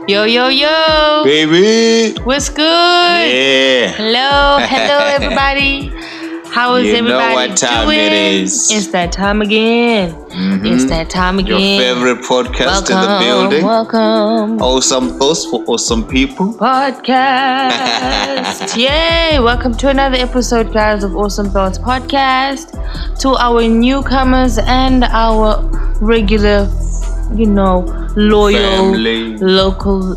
Yo, yo, yo. Baby. What's good? Yeah. Hello everybody. How is everybody know what time doing? it is. It's that time again. Mm-hmm. It's that time again. Your favorite podcast in the building. Welcome. Awesome thoughts for awesome people. Podcast. Yay. Welcome to another episode, guys, of Awesome Thoughts Podcast. To our newcomers and our regular, loyal, family. Local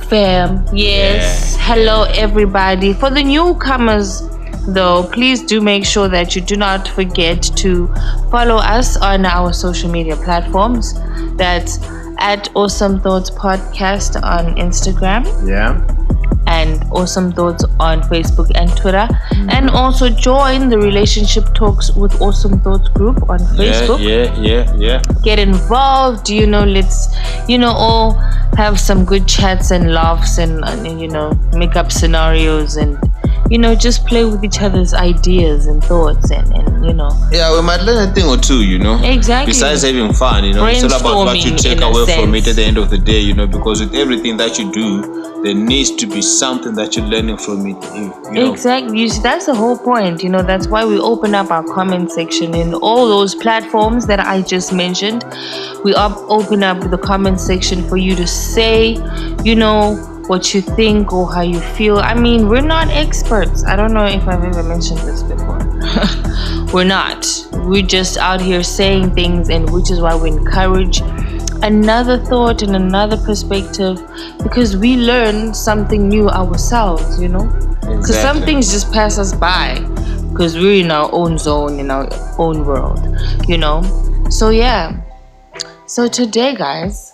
fam. Yes. Yeah. Hello, everybody. For the newcomers, though, please do make sure that you do not forget to follow us on our social media platforms. That's at Awesome Thoughts Podcast on Instagram. Yeah. And Awesome Thoughts on Facebook and Twitter. And also join the Relationship Talks with Awesome Thoughts group on Facebook. Yeah. Get involved, let's, all have some good chats and laughs and make up scenarios and, just play with each other's ideas and thoughts and Yeah, we might learn a thing or two, Exactly. Besides having fun, it's all about what you take away from it at the end of the day, because with everything that you do, there needs to be something that you're learning from it. Exactly. You see, that's the whole point. That's why we open up our comment section in all those platforms that I just mentioned. We open up the comment section for you to say, what you think or how you feel. I mean, we're not experts. I don't know if I've ever mentioned this before. We're not. We're just out here saying things, and which is why we encourage another thought and another perspective, because we learn something new ourselves, because some things just pass us by because we're in our own zone, in our own world, so yeah. So today, guys,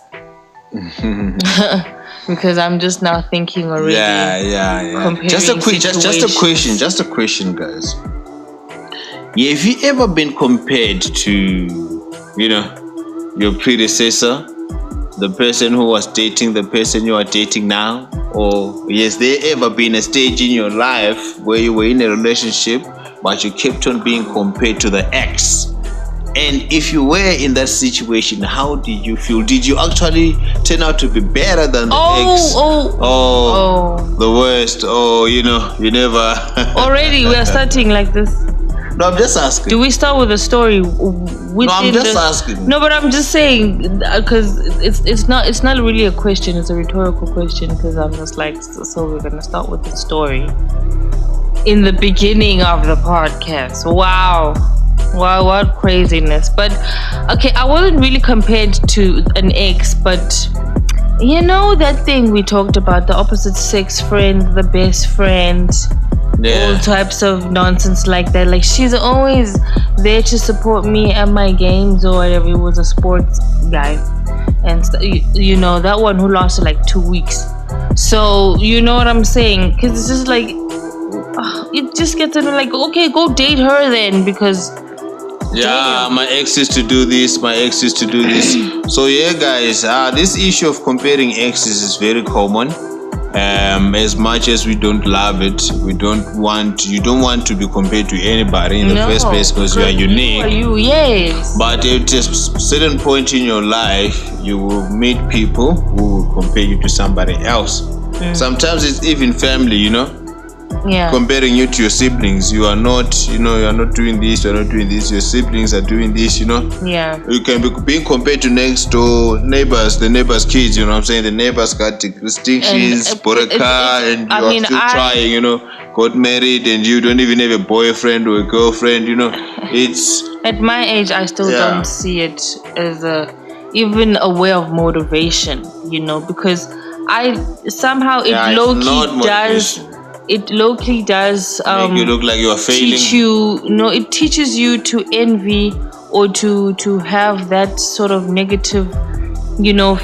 because I'm just now thinking already. Yeah. Just a question, guys. Have you ever been compared to, your predecessor, the person who was dating the person you are dating now? Or has there ever been a stage in your life where you were in a relationship but you kept on being compared to the ex? And if you were in that situation, how did you feel? Did you actually turn out to be better than the ex? The worst. You never. Already we are starting like this. No, I'm just asking. Do we start with a story? I'm just asking. No, but I'm just saying, because it's not really a question. It's a rhetorical question, because I'm just like, so we're gonna start with the story in the beginning of the podcast. Wow, what craziness! But okay, I wasn't really compared to an ex, but that thing we talked about, the opposite sex friend, the best friend. Yeah. All types of nonsense like that. Like, she's always there to support me at my games or whatever. It was a sports guy, and that one who lasted like 2 weeks. So you know what I'm saying? Because it's just like it just gets into like, okay, go date her then, because damn. My ex used to do this, my ex used to do this. So yeah, guys, this issue of comparing exes is very common. As much as we don't love it, you don't want to be compared to anybody in the first place, because you are unique. Yes. But at a certain point in your life, you will meet people who will compare you to somebody else. Sometimes it's even family, Yeah. Comparing you to your siblings. You are not doing this, you're not doing this, your siblings are doing this, Yeah. You can be being compared to next door neighbors, the neighbors' kids, you know what I'm saying? The neighbors got distinctions, bought a car, and you're still trying, got married, and you don't even have a boyfriend or a girlfriend, It's at my age, I still don't see it as even a way of motivation, because it low-key does make you look like you are failing. It teaches you to envy or to have that sort of negative,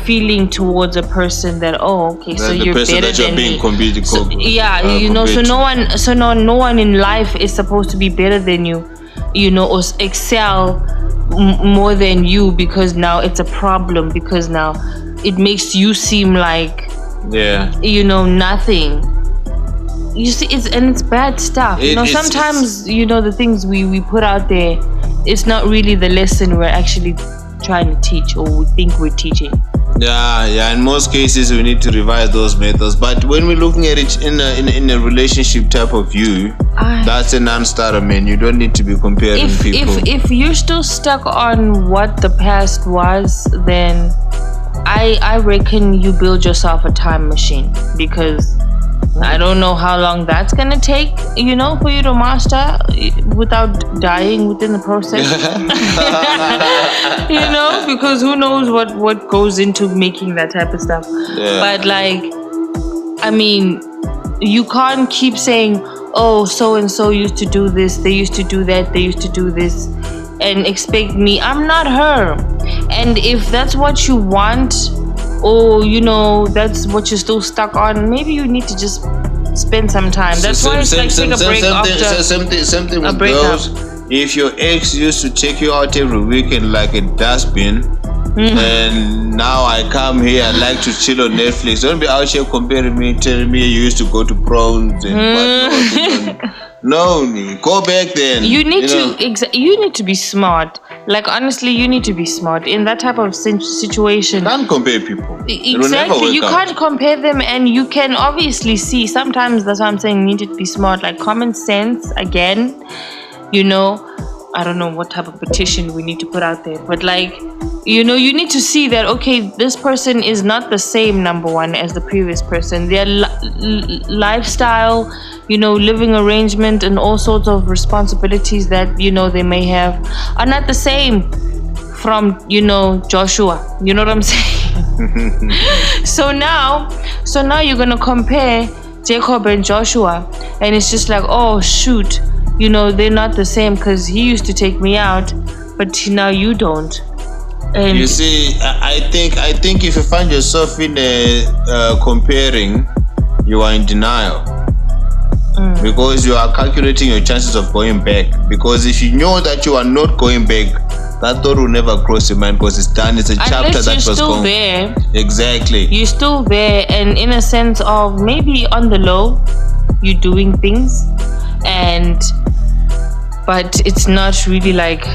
feeling towards a person that, so you're better that you're than being me. Compared so no one in life is supposed to be better than you, or excel more than you, because now it's a problem, because now it makes you seem like nothing. You see, it's bad stuff. Sometimes the things we put out there, it's not really the lesson we're actually trying to teach or we think we're teaching. Yeah. In most cases, we need to revise those methods. But when we're looking at it in a relationship type of view, that's a non-starter, man. You don't need to be comparing people. If you're still stuck on what the past was, then I reckon you build yourself a time machine, because I don't know how long that's gonna take, for you to master without dying within the process. Because who knows what goes into making that type of stuff. Yeah. But I mean, you can't keep saying, oh, so and so used to do this, they used to do that, they used to do this, and expect me. I'm not her. And if that's what you want, or that's what you're still stuck on, maybe you need to just spend some time. That's why it's like take a break after something a with breakup. girls. If your ex used to take you out every weekend like a dustbin, and now I come here, I like to chill on Netflix, don't be out here comparing me, telling me you used to go to prawns and whatnot. No, go back then. You need you need to be smart. Like, honestly, you need to be smart in that type of situation. You can't compare people. Exactly, you can't compare them, and you can obviously see. Sometimes that's why I'm saying you need to be smart. Like, common sense again. I don't know what type of petition we need to put out there, but you need to see that, okay, this person is not the same, number one, as the previous person. Their lifestyle, living arrangement and all sorts of responsibilities that, they may have are not the same from, Joshua. You know what I'm saying? So now you're going to compare Jacob and Joshua, and it's just like, oh, shoot, they're not the same because he used to take me out, but now you don't. And you see, I think if you find yourself in a comparing, you are in denial, because you are calculating your chances of going back. Because if you know that you are not going back, that thought will never cross your mind, because it's done. It's a chapter that was gone. There. Exactly. You're still there, and in a sense of maybe on the low, you're doing things, but it's not really they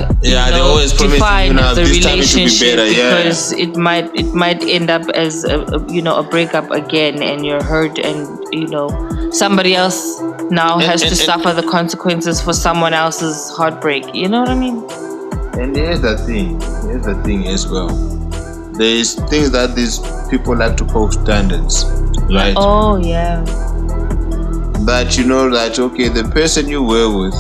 always defined as a this time it will be relationship, better, because it might end up as a breakup again, and you're hurt, and somebody else now has to suffer the consequences for someone else's heartbreak. You know what I mean? And here's the thing as well. There's things that these people like to post standards, right? Oh yeah. That that, okay, the person you were with,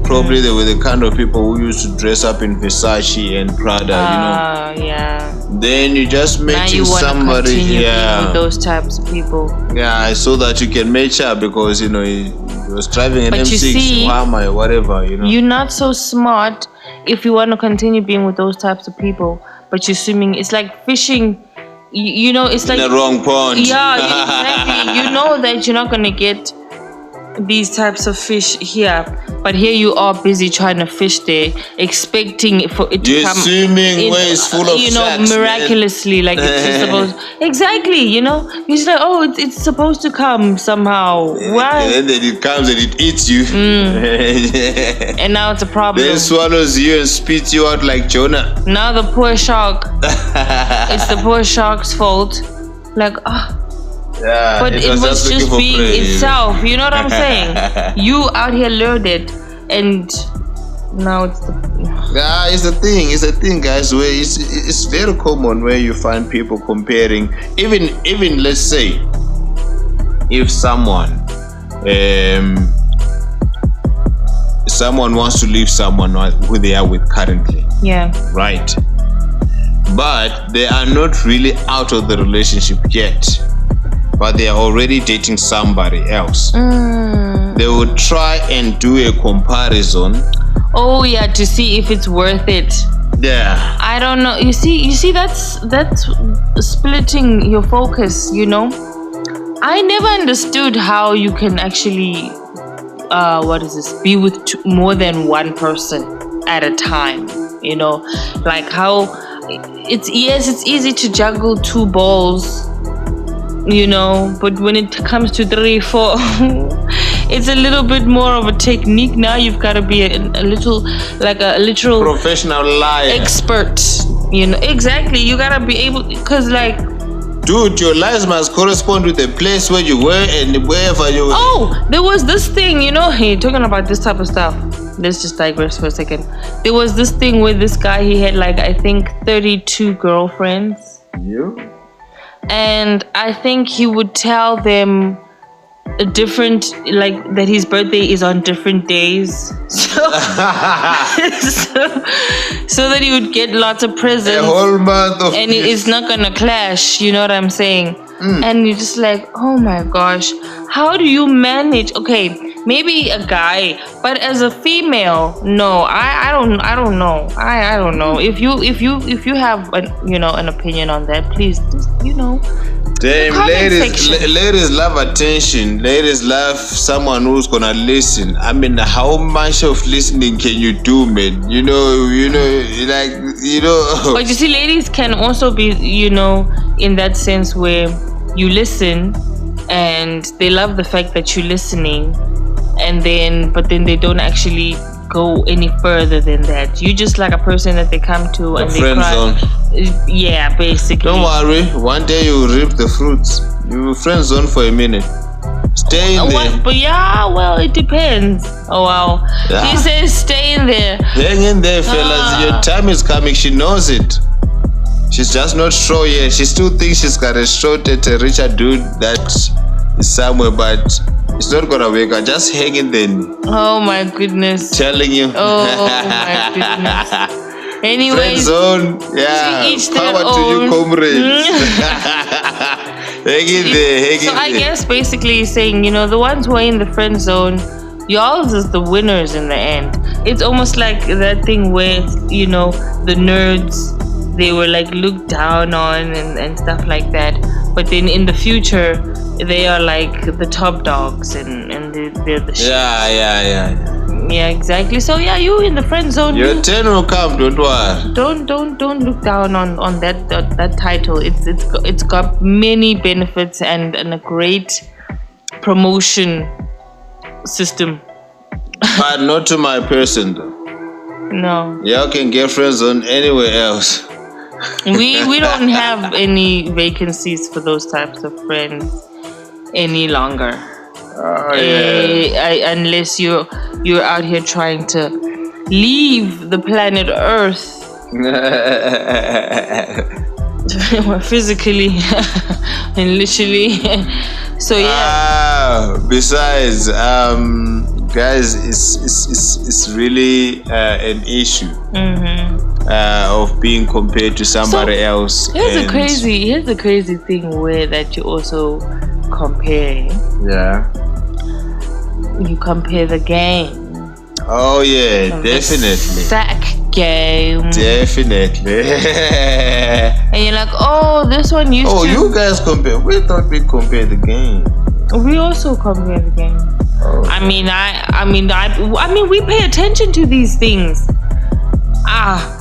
probably they were the kind of people who used to dress up in Versace and Prada, yeah. Then you just matching somebody, with those types of people. Yeah, so that you can match up, because he was driving an But M6, Wama, whatever, You're not so smart if you want to continue being with those types of people, but you're swimming. It's like fishing. It's like in the wrong pond. Yeah, exactly. You know that you're not gonna get these types of fish here, but here you are busy trying to fish there, expecting for it to come. You're swimming where it's full of sharks, miraculously, man. Like it's supposed. Exactly, you're just like, oh, it's supposed to come somehow. Why? And then it comes and it eats you. And now it's a problem. Then swallows you and spits you out like Jonah. Now the poor shark. It's the poor shark's fault. Like, yeah, but it was just being itself. You know what I'm saying? You out here learned it, and now it's it's the thing, guys. Where it's very common where you find people comparing. Even let's say, if someone wants to leave someone who they are with currently. Yeah. Right. But they are not really out of the relationship yet, but they are already dating somebody else. They will try and do a comparison. Oh yeah, to see if it's worth it. Yeah. I don't know. You see that's splitting your focus, I never understood how you can actually be with more than one person at a time, like how it's easy to juggle two balls, but when it comes to 3, 4 it's a little bit more of a technique. Now you've got to be a little, like a literal professional liar, expert Exactly. You gotta be able, because like, dude, your lives must correspond with the place where you were and wherever you were. oh, there was this thing, hey, talking about this type of stuff. Let's just digress for a second. There was this thing where this guy, he had like, I think 32 girlfriends. You? And I think he would tell them a different, like, that his birthday is on different days. So that he would get lots of presents. A whole month of and it's not gonna clash, you know what I'm saying? And you're just like, oh my gosh, how do you manage? Okay, maybe a guy, but as a female, no, I don't know. I don't know. If you have an opinion on that, please just damn, ladies love attention. Ladies love someone who's gonna listen. I mean, how much of listening can you do, man? But you see, ladies can also be, in that sense where you listen and they love the fact that you're listening, but then they don't actually go any further than that. You just like a person that they come to and they cry. Zone. Yeah, basically. Don't worry. One day you reap the fruits. You friend zone for a minute. Stay in there. But well, it depends. Oh wow. Yeah. He says stay in there. Hang in there, fellas. Your time is coming. She knows it. She's just not sure yet. She still thinks she's got a shot at a richer dude that is somewhere, but it's not gonna work out. Just hang in there. Oh my goodness. Telling you. Oh my goodness. Anyways, friend zone. Yeah. Power to you, comrades. Hang in there. So I guess basically saying, the ones who are in the friend zone, y'all is the winners in the end. It's almost like that thing where the nerds, they were like looked down on and stuff like that, but then in the future they are like the top dogs and they're the shit. Yeah, exactly. So yeah, you in the friend zone. Your turn will come, don't worry. Don't look down on that title. It's got many benefits and a great promotion system. But not to my person though. No. Y'all can get friend zone anywhere else. We don't have any vacancies for those types of friends any longer. Oh, yeah. Unless you're out here trying to leave the planet Earth physically and literally. So yeah. Besides, guys, it's really an issue. Of being compared to somebody else. Here's the crazy thing where that you also compare. Yeah. You compare the game. Oh yeah, definitely. Sack game. Definitely. And you're like, oh, this one used to. Oh, you guys compare. We thought we compared the game. We also compare the game. Oh. I mean, we pay attention to these things.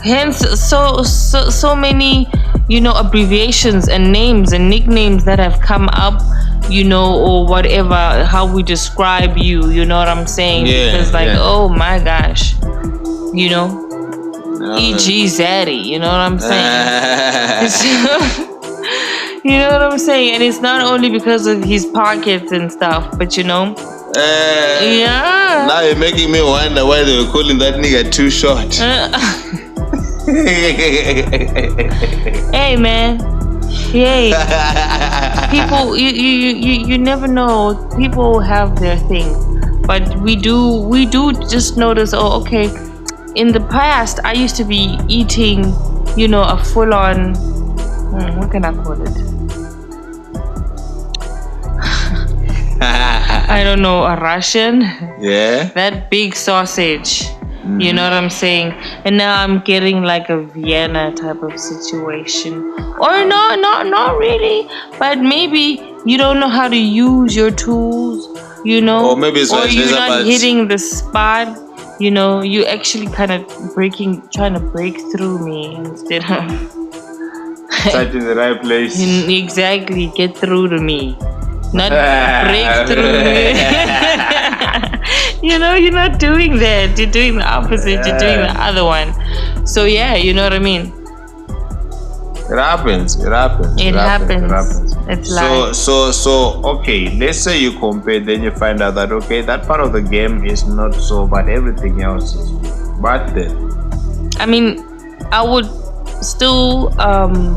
Hence so many, abbreviations and names and nicknames that have come up, or whatever, how we describe you, you know what I'm saying? Yeah, because oh my gosh, e.g. Zaddy, you know what I'm saying? You know what I'm saying? And it's not only because of his pockets and stuff, but yeah. Now you're making me wonder why they were calling that nigga Too Short. Hey man, yay! People, you never know. People have their thing, but we do just notice. Oh, okay. In the past, I used to be eating, a full-on. What can I call it? I don't know, a Russian. Yeah. That big sausage. You know what I'm saying? And now I'm getting like a Vienna type of situation. Or no, not really. But maybe you don't know how to use your tools, Or maybe it's or you're not hitting the spot. You actually kind of trying to break through me instead of touching the right place. Exactly, get through to me. Not break through me. You're not doing that. You're doing the opposite. You're doing the other one. So yeah, you know what I mean? It happens. It happens. It's like So okay, let's say you compare, then you find out that okay, that part of the game is not so, but everything else is. But then, I mean, I would still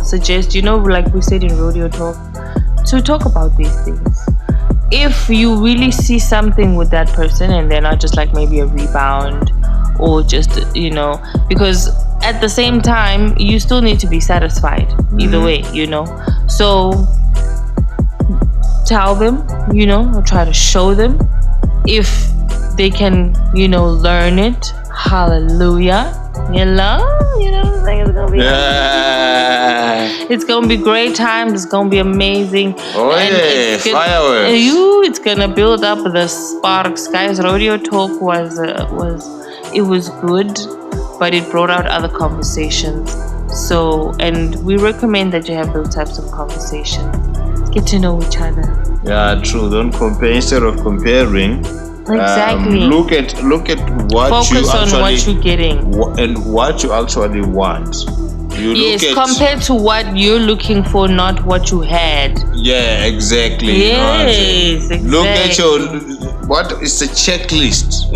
suggest, like we said in Rodeo Talk, to talk about these things. If you really see something with that person and they're not just like maybe a rebound or just, because at the same time, you still need to be satisfied either way, So tell them, or try to show them if they can, learn it. Hallelujah. It's gonna be great times. It's gonna be amazing. Oh yeah, fireworks. It's gonna build up the sparks, guys. Rodeo Talk was good, but it brought out other conversations. So, and we recommend that you have those types of conversations. Get to know each other. Yeah, true. Don't compare. Instead of comparing, exactly. Look at what Focus you actually on what you're getting and what you actually want. Compared to what you're looking for, not what you had. Yeah, exactly. Yes, exactly. Look at what is a checklist.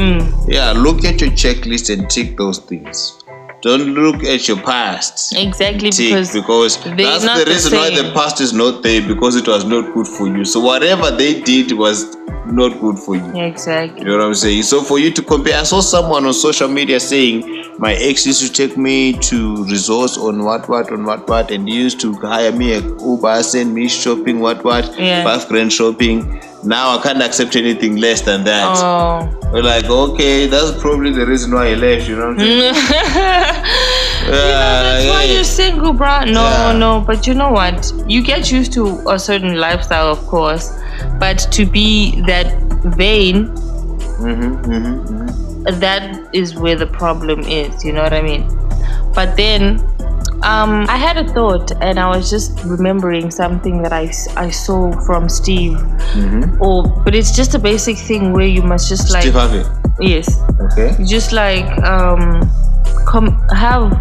Yeah, look at your checklist and tick those things. Don't look at your past. Exactly, because that's the reason why the past is not there, because it was not good for you. So whatever they did was not good for you. Exactly. You know what I'm saying? So for you to compare, I saw someone on social media saying my ex used to take me to resorts on what, and he used to hire me an Uber, send me shopping, $5,000 shopping. Now I can't accept anything less than that. Oh. We're like, okay, that's probably the reason why he left, you know what I'm saying? That's why you're single, bro. No, but you know what? You get used to a certain lifestyle, of course, but to be that vain, that is where the problem is, you know what I mean? But then I had a thought, and I was just remembering something that I saw from Steve. But it's just a basic thing where you must just like Steve Harvey. Yes. Okay. Just like have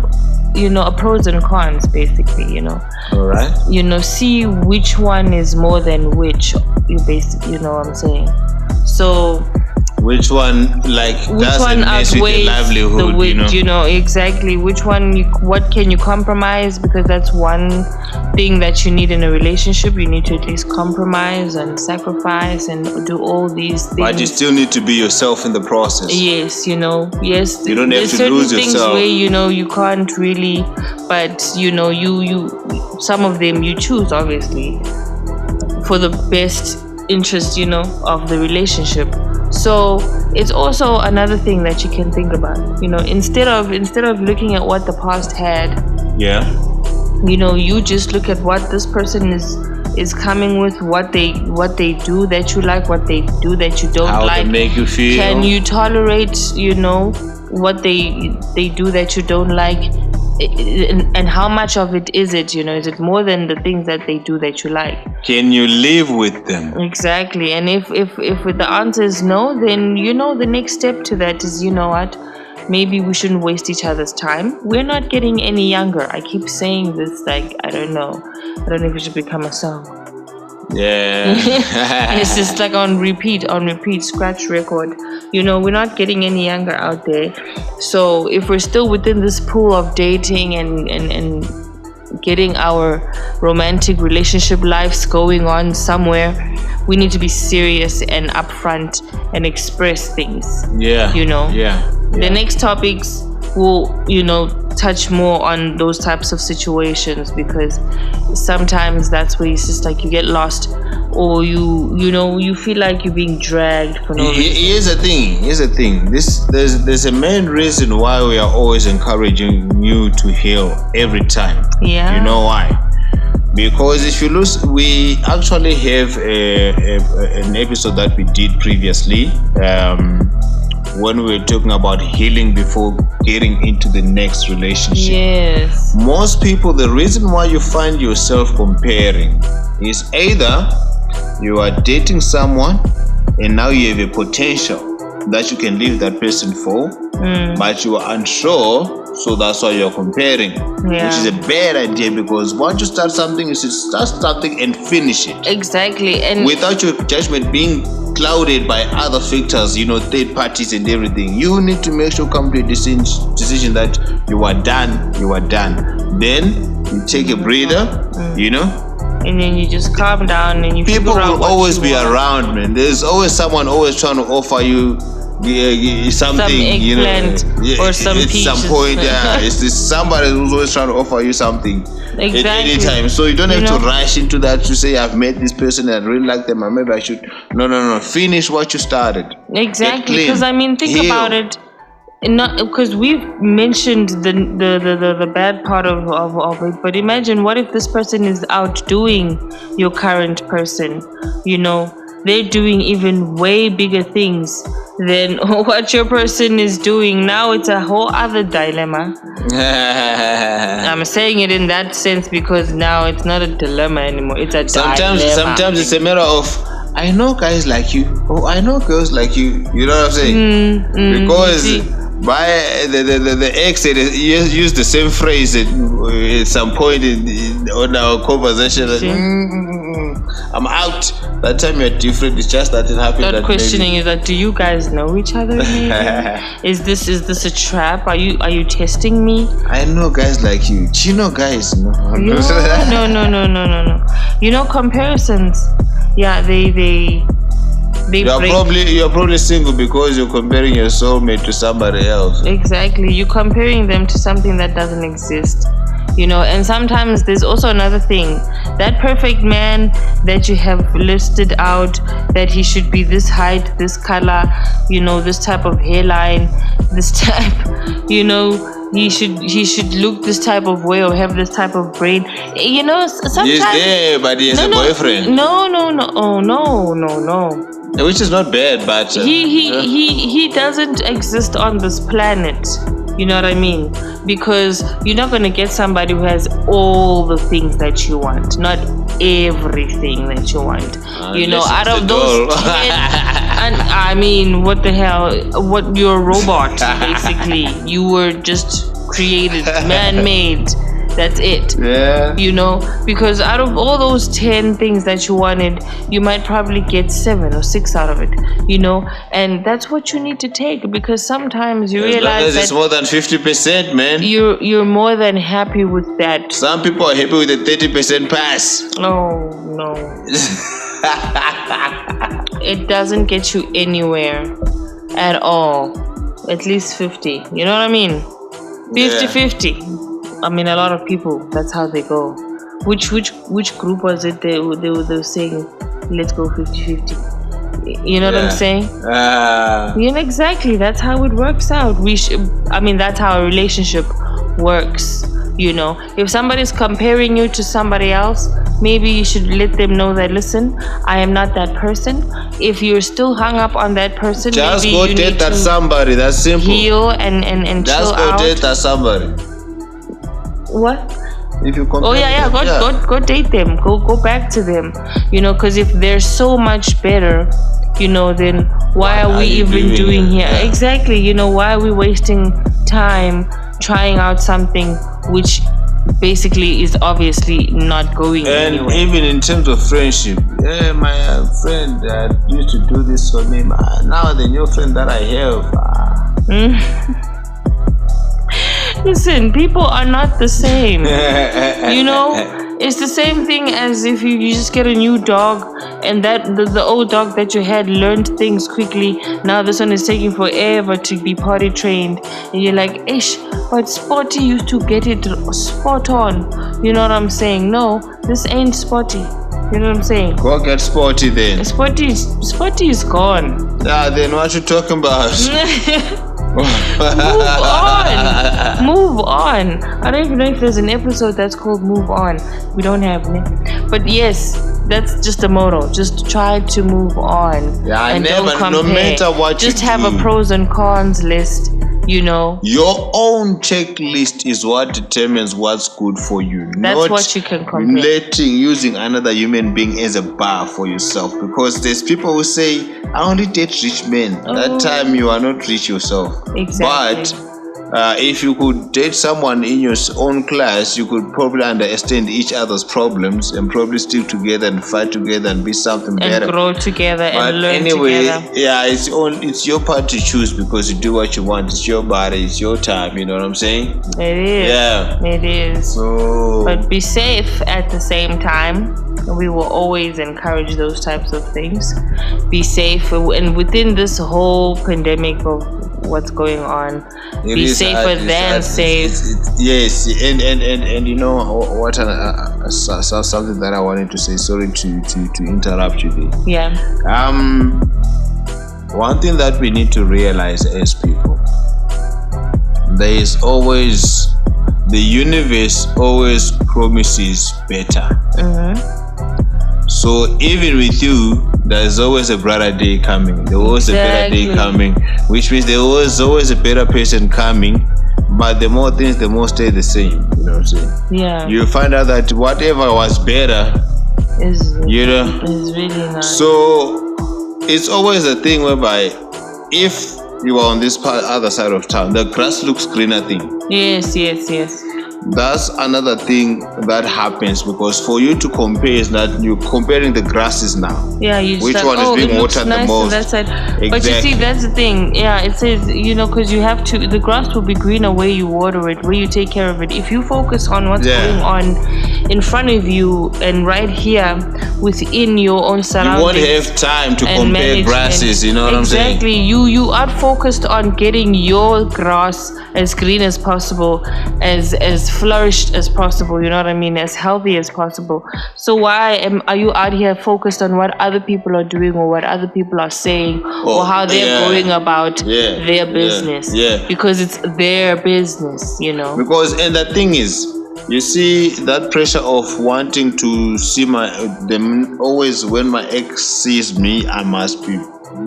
a pros and cons, basically. All right. See which one is more than which. You basically, what I'm saying. So. Which one doesn't mess with your livelihood? Exactly. Which one? What can you compromise? Because that's one thing that you need in a relationship. You need to at least compromise and sacrifice and do all these things. But you still need to be yourself in the process. Yes, Yes. You don't have to lose yourself. There's certain things where you can't really, but you some of them you choose obviously for the best interest of the relationship. So it's also another thing that you can think about. Instead of looking at what the past had, you just look at what this person is coming with, what they do that you like, what they do that you don't like. How they make you feel. Can you tolerate, what they do that you don't like? And how much of it is it? Is it more than the things that they do that you like? Can you live with them? Exactly. And if the answer is no, then the next step to that is, what? Maybe we shouldn't waste each other's time. We're not getting any younger. I keep saying this, like, I don't know if it should become a song. Yeah. It's just like on repeat, scratch record. We're not getting any younger out there. So if we're still within this pool of dating and getting our romantic relationship lives going on somewhere, we need to be serious and upfront and express things. Yeah. The next topics will, touch more on those types of situations, because sometimes that's where it's just like you get lost, or you feel like you're being dragged for no reason. Here's the thing. There's a main reason why we are always encouraging you to heal every time. Yeah. You know why? Because if you lose, we actually have an episode that we did previously, when we were talking about healing before getting into the next relationship. Yes. Most people, the reason why you find yourself comparing is either you are dating someone and now you have a potential that you can leave that person for, but you are unsure so that's why you're comparing, Yeah. which is a bad idea, because once you start something, you should start something and finish it. Exactly. And Without your judgment being clouded by other factors, third parties and everything. You need to make sure, come to a decision that you are done. Then you take a breather, and then you just calm down and you People figure out will what always you be want. around, man. There's always someone always trying to offer you something, Some eggplant or some at peaches. some point, it's somebody who's always trying to offer you something at any Exactly. time. So you don't have to rush into that to say, I've met this person and I really like them, and maybe I should. No. Finish what you started. Exactly. Get Because clean. think Heal. about it. Not because we've mentioned the bad part of it, but imagine, what if this person is outdoing your current person? They're doing even way bigger things than what your person is doing. Now it's a whole other dilemma. I'm saying it in that sense because now it's not a dilemma anymore. It's a dilemma. Sometimes it's a matter of, I know guys like you, or I know girls like you. You know what I'm saying? Because by the ex used the same phrase at some point on our conversation. I'm out. That time you're different. It's just that it happened. Start that questioning maybe. is that, do you guys know each other? Maybe? Is this a trap? Are you testing me? I know guys like you. Do you know guys? No. No. Comparisons. Yeah, they You're probably single because you're comparing your soulmate to somebody else. Exactly. You're comparing them to something that doesn't exist. And sometimes there's also another thing. That perfect man that you have listed out, that he should be this height, this color, this type of hairline, this type, he should look this type of way or have this type of brain. Sometimes He's there, but he has a boyfriend. No. Oh, no. Which is not bad, but He doesn't exist on this planet. You know what I mean? Because you're not going to get somebody who has all the things that you want, not everything that you want. Out of those 10, and I mean, what the hell? What, you're a robot, basically. You were just created, man-made. That's it. Yeah. Because out of all those 10 things that you wanted, you might probably get 7 or 6 out of it, and that's what you need to take, because sometimes you realize that it's more than 50%, man. you're more than happy with that. Some people are happy with a 30% pass. Oh, no. It doesn't get you anywhere at all. At least 50. You know what I mean? 50-50. I mean, a lot of people, that's how they go. Which group was it they were saying, let's go 50-50? You know what I'm saying? Exactly. That's how it works out. That's how a relationship works. If somebody's comparing you to somebody else, maybe you should let them know that, listen, I am not that person. If you're still hung up on that person, just maybe go you date need that to somebody. That's simple. Heal and just chill go out. date that somebody. What? If you compare, oh yeah, go date them. Go back to them. Because if they're so much better, then why are we even doing here? Yeah. Exactly. Why are we wasting time trying out something which basically is obviously not going and anywhere? Even in terms of friendship, my friend that used to do this for me, now the new friend that I have. Listen, people are not the same. It's the same thing as if you just get a new dog, and that the old dog that you had learned things quickly. Now this one is taking forever to be potty trained, and you're like, ish, but Spotty used to get it spot on. You know what I'm saying? No, this ain't Spotty. You know what I'm saying? Go get Spotty then. Spotty is gone. Then what you talking about? Move on. I don't even know if there's an episode that's called Move On. We don't have it. But yes, that's just the motto. Just try to move on. Yeah, and don't compare. No matter what just you have do, a pros and cons list. Your own checklist is what determines what's good for you. That's not what you can compare. Using another human being as a bar for yourself. Because there's people who say, I only date rich men. That time you are not rich yourself. Exactly. But if you could date someone in your own class, you could probably understand each other's problems and probably stick together and fight together and be something better. And grow together But and learn anyway, together. yeah, it's your part to choose because you do what you want. It's your body, it's your time. You know what I'm saying? It is. Yeah. It is. So, But be safe at the same time. We will always encourage those types of things. Be safe, and within this whole pandemic of what's going on, be safer than safe. Yes, and you know what? Something that I wanted to say. Sorry to interrupt you there. Yeah. One thing that we need to realize as people, there is always, the universe always promises better. So even with you, there's always a brighter day coming. There was a better day coming, which means there was always a better person coming. But the more things, the more stay the same. You know what I'm saying? Yeah. You find out that whatever was better, Is really nice. So it's always a thing whereby if you are on this other side of town, the grass looks greener thing. Yes. That's another thing that happens, because for you to compare is that you're comparing the grasses now. Yeah, you just which like, one is being it looks watered nice the most? on that side. Exactly. But you see, that's the thing. Yeah, it says, because you have to, the grass will be greener where you water it, where you take care of it. If you focus on what's going on in front of you and right here within your own surroundings, you won't have time to compare grasses. You know what I'm saying? Exactly. You are focused on getting your grass as green as possible, as flourished as possible, you know what I mean, as healthy as possible. So why are you out here focused on what other people are doing or what other people are saying or how they're going about their business? Because it's their business, Because, and the thing is, you see that pressure of wanting to see them always, when my ex sees me, I must be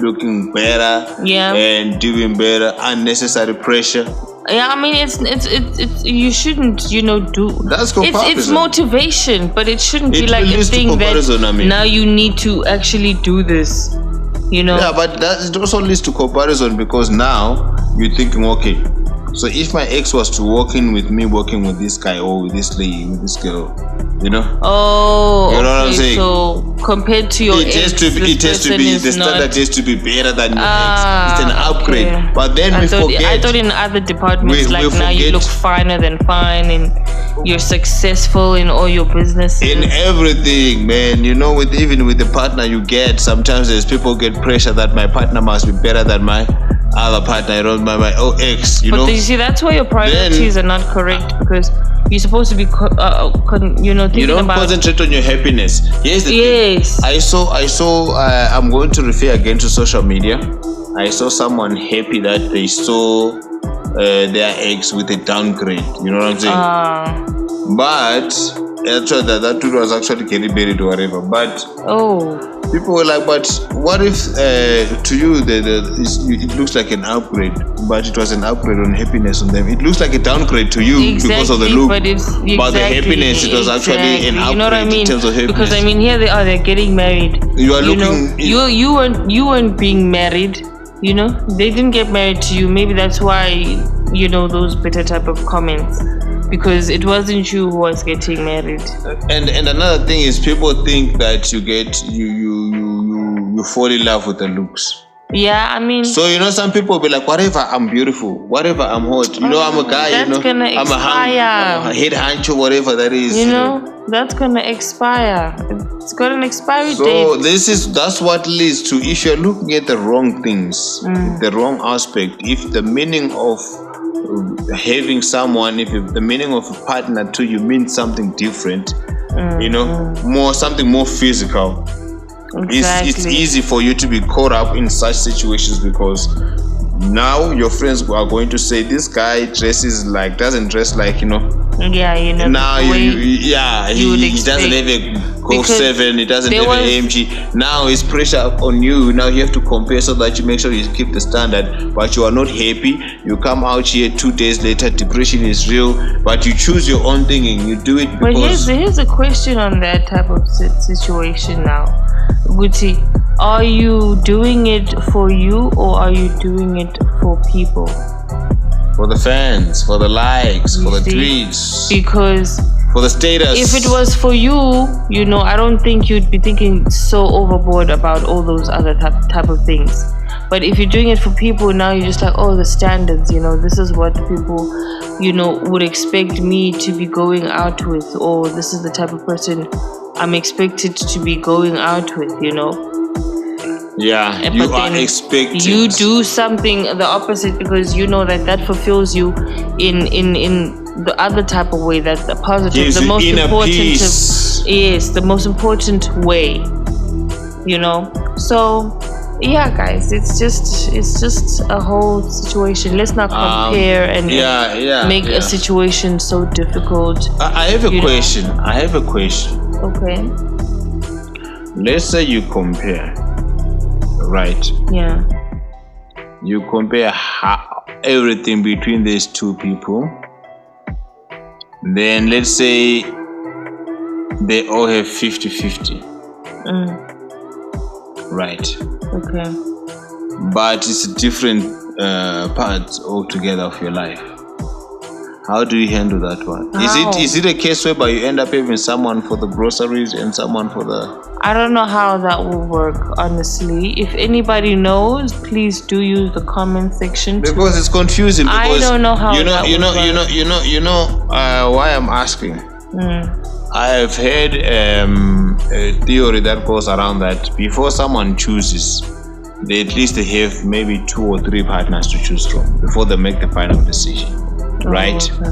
looking better and doing better. Unnecessary pressure. Yeah, I mean, it's you shouldn't, do. That's comparison. It's motivation, but it shouldn't be like a thing that now you need to actually do this, Yeah, but it also leads to comparison, because now you're thinking, okay, so if my ex was to walk in with me working with this guy or with this lady, with this girl, Oh, you know what I'm saying? So compared to your ex, the standard has to be better than your ex. It's an upgrade. Okay. But then I thought in other departments, now you look finer than fine and you're successful in all your businesses. In everything, man. Even with the partner you get, sometimes there's people get pressure that my partner must be better than my other partner, my ex, But you see, that's why your priorities are not correct, because you're supposed to be, thinking you don't concentrate on your happiness. Here's the thing. I saw. I'm going to refer again to social media. I saw someone happy that they saw their ex with a downgrade. You know what I'm saying? But actually, that dude was actually getting married or whatever. But people were like, but what if to you it looks like an upgrade, but it was an upgrade on happiness on them. It looks like a downgrade to you because of the look, but the happiness, it was actually an upgrade in terms of happiness. Because here they are, they're getting married. You are looking. You weren't being married. They didn't get married to you. Maybe that's why those better type of comments. Because it wasn't you who was getting married. And another thing is, people think that you fall in love with the looks. Yeah, I mean. So some people be like, whatever, I'm beautiful, whatever, I'm hot. I'm a guy. That's gonna expire. I'm a head huncho, whatever that is. That's gonna expire. It's got an expiry date. So that's what leads to, if you're looking at the wrong things, the wrong aspect. If the meaning of having someone, if the meaning of a partner to you means something different, something more physical, it's easy for you to be caught up in such situations, because now your friends are going to say, this guy doesn't dress like now he doesn't have a Go 7, it doesn't have an AMG. Now it's pressure on you. Now you have to compare so that you make sure you keep the standard, but you are not happy. You come out here 2 days later, depression is real, but you choose your own thing and you do it because... But here's a question on that type of situation now. Guti, are you doing it for you or are you doing it for people? For the fans, for the likes, for the see? tweets, Because for the status. if it was for you, I don't think you'd be thinking so overboard about all those other type of things. But if you're doing it for people, now you're just like, oh, the standards, this is what people, would expect me to be going out with, or this is the type of person I'm expected to be going out with, Yeah, you are expected. You do something the opposite because you know that fulfills you in the other type of way, that the positive, gives the most important peace. Yes, the most important way. So yeah, guys, it's just a whole situation. Let's not compare and make a situation so difficult. I have a question. Okay. Let's say you compare. Right. Yeah. You compare everything between these two people. Then let's say they all have 50-50. Right. Okay. But it's a different parts altogether of your life. How do you handle that one? Is it a case whereby you end up having someone for the groceries and someone for the... I don't know how that will work, honestly. If anybody knows, please do use the comment section. Because it's confusing. Because I don't know how that will work. Why I'm asking. I have heard a theory that goes around that before someone chooses, they at least have maybe 2 or 3 partners to choose from before they make the final decision. Right? Okay.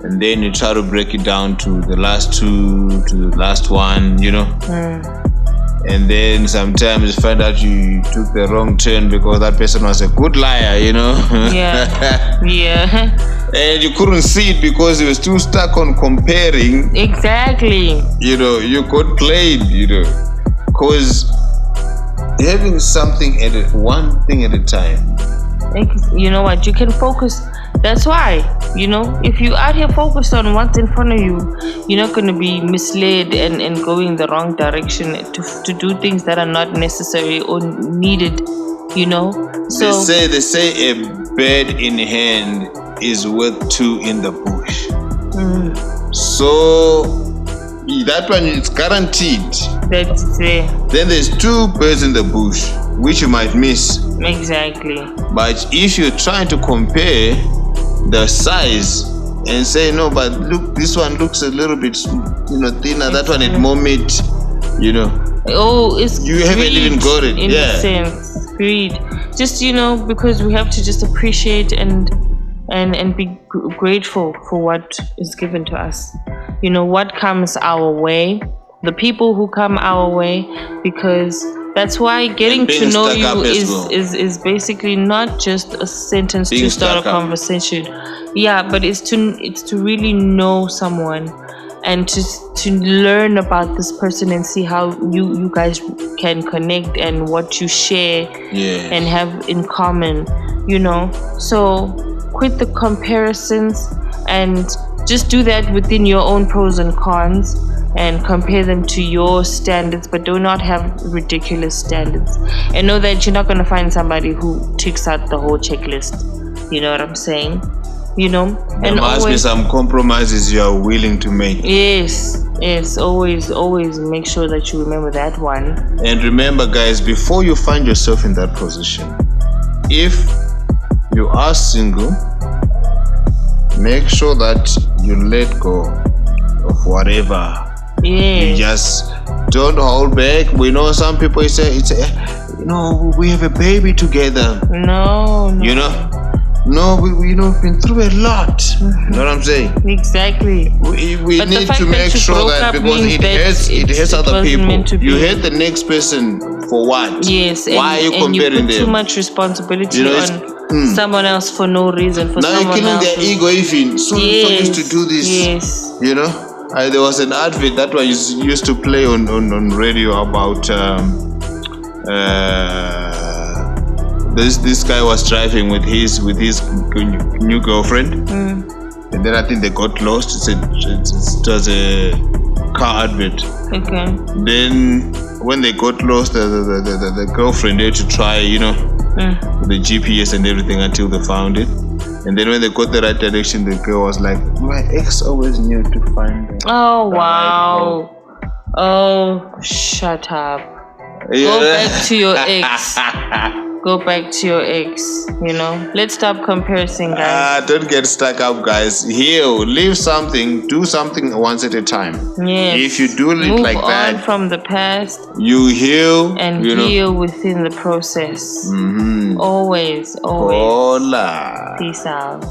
And then you try to break it down to the last 2, to the last one, And then sometimes you find out you took the wrong turn because that person was a good liar, Yeah. Yeah. And you couldn't see it because you were too stuck on comparing. Exactly. You got played, Because having something one thing at a time. You know what? You can focus. That's why, if you out here focused on what's in front of you, you're not going to be misled and going the wrong direction to do things that are not necessary or needed, So they say a bird in hand is worth 2 in the bush. So that one is guaranteed. That's it. Then there's 2 birds in the bush, which you might miss. Exactly. But if you're trying to compare the size and say, no, but look, this one looks a little bit, thinner. That one is more meat, Oh, it's you haven't even got it. In a sense, greed. Just because we have to just appreciate and be grateful for what is given to us. What comes our way, the people who come our way, because that's why getting to know you is basically not just a sentence to start a conversation. Yeah, but it's to really know someone and to learn about this person and see how you guys can connect and what you share and have in common, So quit the comparisons and just do that within your own pros and cons and compare them to your standards, but do not have ridiculous standards. And know that you're not going to find somebody who ticks out the whole checklist. You know what I'm saying? There must be some compromises you are willing to make. Yes, always make sure that you remember that one. And remember, guys, before you find yourself in that position, if you are single, make sure that you let go of whatever. You just don't hold back. We know some people say we have a baby together. No. No, we've been through a lot. You know what I'm saying? Exactly. We need to make sure that because it hurts other people. You hurt the next person for what? Yes. Why are you comparing them? And you put too much responsibility on someone else for no reason. Now you're killing their ego even. So used to do this. Yes. There was an advert that was used to play on radio about this guy was driving with his new girlfriend, and then I think they got lost. It was a car advert. Okay. Then when they got lost, the girlfriend had to try, the GPS and everything until they found it. And then when they got the right direction, the girl was like, my ex always knew to find the Oh the right wow. Oh, shut up. Yeah. Go back to your ex. Go back to your ex. Let's stop comparing, guys. Don't get stuck up, guys. Heal, leave something, do something once at a time. Yes. If you do it Move like on that, from the past you heal and heal within the process. Mm-hmm. Always. Hola. Peace out.